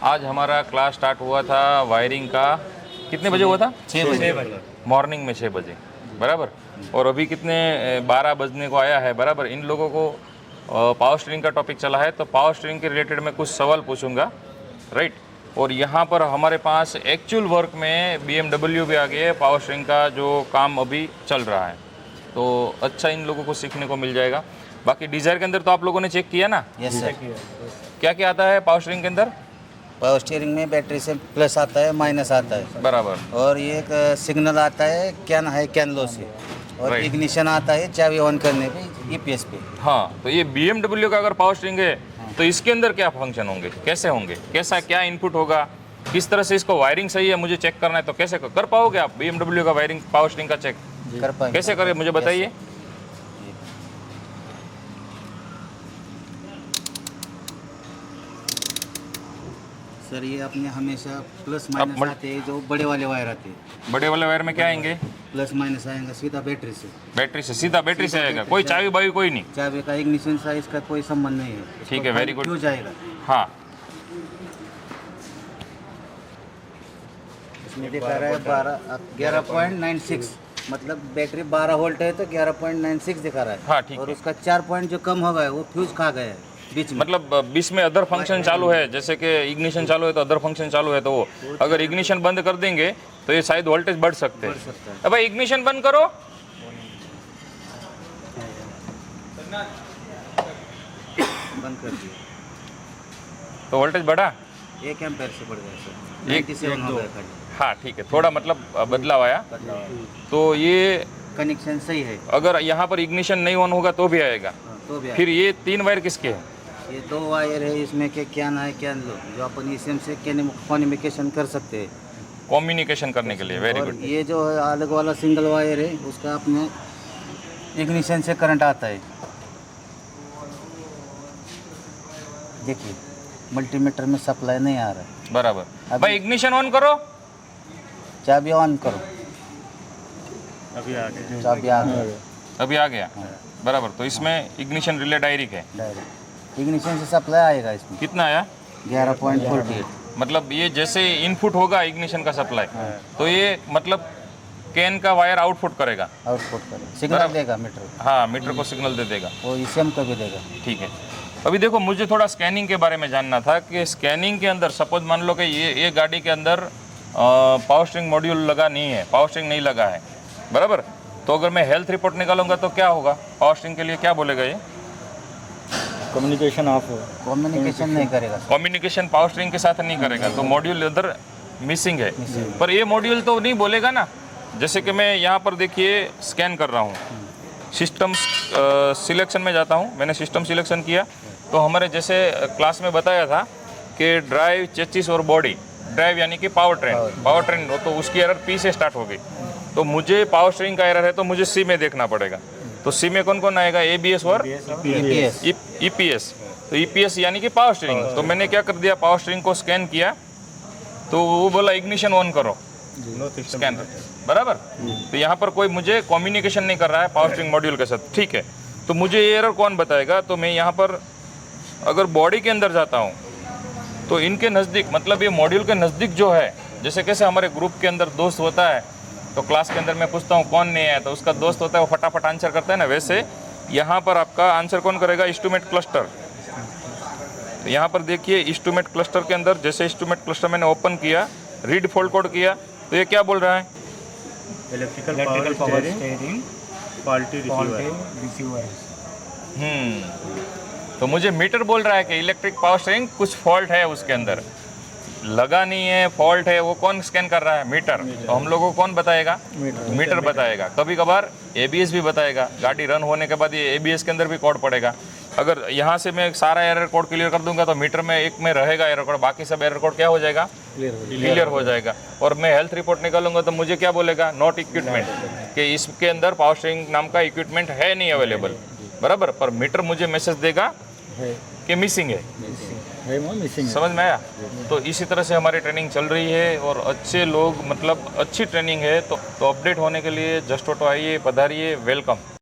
आज हमारा class start हुआ था वायरिंग का, कितने बजे हुआ था? 6 बजे मॉर्निंग में 6 बजे, बराबर। और अभी कितने 12 बजने को आया है, बराबर। इन लोगों को पावर स्टीयरिंग का टॉपिक चला है, तो पावर स्टीयरिंग के रिलेटेड मैं कुछ सवाल पूछूंगा, राइट। और यहाँ पर हमारे पास एक्चुअल वर्क में BMW भी आ गई है, पावर स्टीयरिंग का जो काम अभी चल रहा है, तो अच्छा इन लोगों को सीखने को मिल जाएगा। बाकी डिज़ायर के अंदर तो आप लोगों ने चेक किया ना, यस सर। क्या क्या आता है पावर स्टीयरिंग के अंदर? पावर स्टीयरिंग में बैटरी से प्लस आता है, माइनस आता है, बराबर। और ये एक सिग्नल आता है कैन हाई कैन लो से, और Right. इग्निशन आता है चाबी ऑन करने पे EPS पे। हाँ, तो ये BMW का अगर पावर स्टीयरिंग है तो इसके अंदर क्या फंक्शन होंगे, कैसे होंगे, कैसा क्या इनपुट होगा, किस तरह से इसको वायरिंग सही है मुझे चेक करना है, तो कैसे कर पाओगे आप BMW का वायरिंग पावर स्टीयरिंग का चेक कर पाएंगे कैसे करें मुझे बताइए। सर ये अपने हमेशा प्लस माइनस आते हैं, जो बड़े वाले वायर आते हैं, बड़े वाले वायर में क्या आएंगे? प्लस माइनस आएगा सीधा बैटरी से। बैटरी से, सीधा बैटरी से आएगा, कोई चाबी बावी कोई नहीं? चाबी का इग्निशन साइज का कोई संबंध नहीं है। ठीक है, वेरी गुड। क्यों जाएगा? हाँ, इसमें दिखा रहा है 11.96, मतलब बैटरी 12 वोल्ट है तो 11.96 दिखा रहा है। हाँ, ठीक और है। उसका 4 पॉइंट जो कम हो गया वो फ्यूज खा गया है बीच में। मतलब बीच में अदर फंक्शन चालू है, जैसे कि इग्निशन चालू है तो अदर फंक्शन चालू है, तो वो अगर इग्निशन बंद कर देंगे तो ये शायद वोल्टेज बढ़ सकते हैं। सकता है। अब भाई इग्निशन बंद करो, बंद कर दिया तो वोल्टेज बढ़ा। 1 एम्पेयर से बढ़ गया सर, एक- 97 हो गया खाली। हाँ ठीक है, थोड़ा मतलब बदलाव आया। तो ये कनेक्शन सही है। अगर यहाँ पर इग्निशन नहीं ऑन होगा तो भी आएगा। हाँ, तो भी फिर ये 3 वायर किसके हैं? ये 2 वायर है इसमें के क्या ना है क्या लो, जो अपन इसम से कम्युनिकेशन कर सकते हैं। कम्युनिकेशन करने के लिए, वेरी और गुड। ये जो है अलग वाला सिंगल वायर है उसका अपने इग्निशन से करंट आता है। देखिए मल्टीमीटर में सप्लाई नहीं आ रहा है। बराबर। भाई इग्निशन ऑन करो, चाबी ऑन करो, अभी आ गए। चाबी आ गई अभी आ गया। बराबर, तो इसमें इग्निशन रिले डायरेक्ट है। डायरेक्ट इग्निशन से सप्लाई आएगा इसमें। कितना आया? 11.48। मतलब ये जैसे इनपुट होगा इग्निशन का सप्लाई, तो ये मतलब कैन का वायर आउटपुट करेगा। आउटपुट करेगा, सिग्नल देगा मीटर, हाँ, मीटर को सिग्नल दे देगा। वो इसम का भी देगा। ठीक है। अभी देखो, मुझे थोड़ा स्कैनिंग के बारे में जानना था कि स्कैनिंग के अंदर सपोज मान लो कि ये गाड़ी के अंदर पावर स्टीयरिंग मॉड्यूल लगा नहीं है, पावर स्टीयरिंग नहीं लगा है, बराबर। तो अगर मैं हेल्थ रिपोर्ट निकालूंगा तो क्या होगा? पावर स्टीयरिंग के लिए क्या बोलेगा ये? कम्युनिकेशन ऑफ हो। कम्युनिकेशन नहीं करेगा। कम्युनिकेशन पावर स्टीयरिंग के साथ नहीं करेगा, तो मॉड्यूल उधर मिसिंग है। पर ये मॉड्यूल तो नहीं बोलेगा ना। जैसे कि मैं यहाँ पर देखिए स्कैन कर रहा हूँ, सिस्टम सिलेक्शन में जाता हूँ, मैंने सिस्टम सिलेक्शन किया तो हमारे जैसे क्लास में बताया था कि ड्राइव, चेसिस और बॉडी। ड्राइव यानी कि पावर ट्रेन हो तो उसकी एरर P से स्टार्ट हो गई। तो मुझे पावर स्टीयरिंग का एरर है तो मुझे C में देखना पड़ेगा। तो C में कौन कौन आएगा? ABS और EPS। तो EPS यानी कि पावर स्टीयरिंग। तो मैंने क्या कर दिया, पावर स्टीयरिंग को स्कैन किया तो वो बोला इग्निशन ऑन करो, स्कैन, बराबर। तो यहाँ पर कोई मुझे कम्युनिकेशन नहीं कर रहा है पावर स्टीयरिंग मॉड्यूल के साथ, ठीक है। तो मुझे ये एरर कौन बताएगा? तो मैं यहाँ पर अगर बॉडी के अंदर जाता हूँ तो इनके नज़दीक, मतलब ये मॉड्यूल के नज़दीक जो है, जैसे कैसे हमारे ग्रुप के अंदर दोस्त होता है तो क्लास के अंदर मैं पूछता हूँ कौन नहीं है तो उसका दोस्त होता है वो फटाफट आंसर करता है ना, वैसे यहाँ पर आपका आंसर कौन करेगा? Instrument cluster. तो यहाँ पर देखिए इंस्ट्रूमेंट क्लस्टर के अंदर, जैसे इंस्ट्रूमेंट क्लस्टर मैंने ओपन किया, रीड फॉल्ट कोड किया, तो ये क्या बोल रहा है? Electrical power steering faulty receiver. तो मुझे मीटर बोल रहा है कि इलेक्ट्रिक पावर स्टीयरिंग कुछ फॉल्ट है उसके अंदर, लगा नहीं है, फॉल्ट है। वो कौन स्कैन कर रहा है? मीटर। तो हम लोगों को कौन बताएगा? मीटर बताएगा। कभी कभार ABS भी बताएगा। गाड़ी रन होने के बाद ये ABS के अंदर भी कोड पड़ेगा। अगर यहाँ से मैं सारा एरर कोड क्लियर कर दूंगा तो मीटर में एक में रहेगा एरर कोड, बाकी सब एरर कोड क्या हो जाएगा? क्लियर हो जाएगा। और मैं हेल्थ रिपोर्ट निकालूंगा तो मुझे क्या बोलेगा? नॉट इक्विपमेंट, कि इसके अंदर पावर स्टीयरिंग नाम का इक्विपमेंट है नहीं अवेलेबल, बराबर। पर मीटर मुझे मैसेज देगा कि मिसिंग है। समझ में आया? तो इसी तरह से हमारी ट्रेनिंग चल रही है और अच्छे लोग, मतलब अच्छी ट्रेनिंग है। तो अपडेट होने के लिए जस्ट ऑटो आइए, पधारिए, वेलकम।